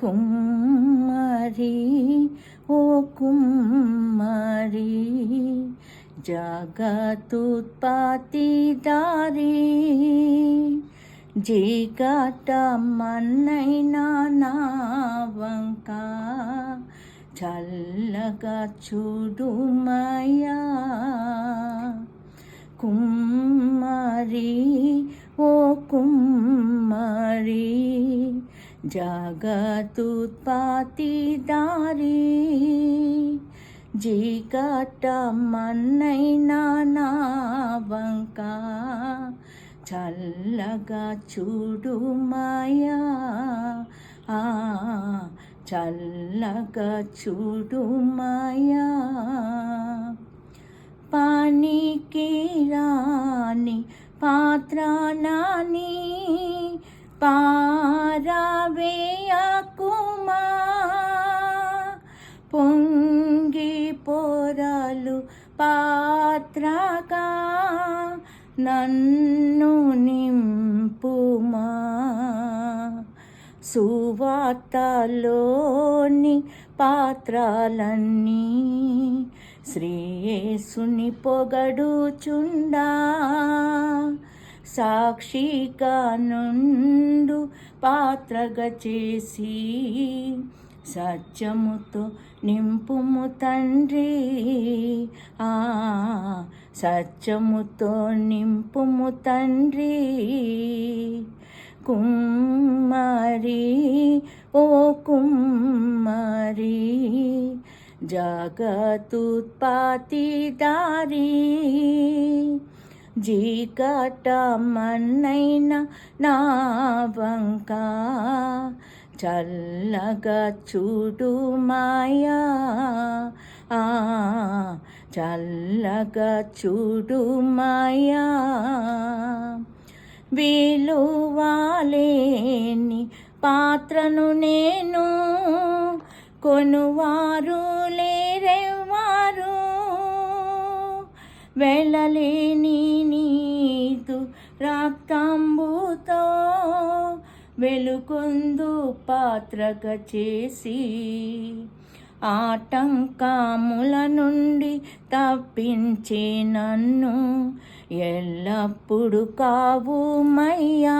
కుమ్మరి ఓ కుమ్మరి జగతుత్పత్తిదారి జీగట మన్నైనా నా వంక చల్లగా చూడుమయ్యా. కుమ్మరి ఓ కుమ్మరి జగతుత్పత్తిదారి జీగట మన్నైనా నా వంక చల్లగా చూడుమయ్యా. చల్లగా చూడుమయ్యా. పనికి రాని పాత్రనాని పారవేయకుమా. పొంగి పొరలు పాత్రగా నన్ను నింపుమా. సువార్తలోని పాత్రలన్నీ శ్రీయేసుని పొగడుచుండా. సాక్షిగా నుండు పాత్రగా చేసి సత్యముతో నింపుము తండ్రి. సత్యముతో నింపుము తండ్రి. కుమ్మరి ఓ కుమ్మరి జగతుత్పత్తిదారి జీగట మన్నైనా నా వంక చల్లగా చూడుమయ్యా. చల్లగా చూడుమయ్యా. విలువలేని పాత్రను నేను, కొనువారు లేరెవ్వారు. వెళ్ళలేని నీదు రక్తంబుతో వెలుగొందు పాత్రగా చేసి ఆటంకముల నుండి తప్పించే నన్ను ఎల్లప్పుడు కావుమయ్యా.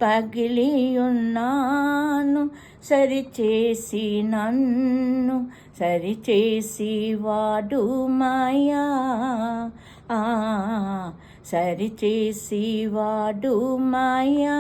పగిలి ఉన్నాను సరిచేసి నన్ను సరిచేసి వాడుమయ్యా. సరిచేసి వాడుమయ్యా.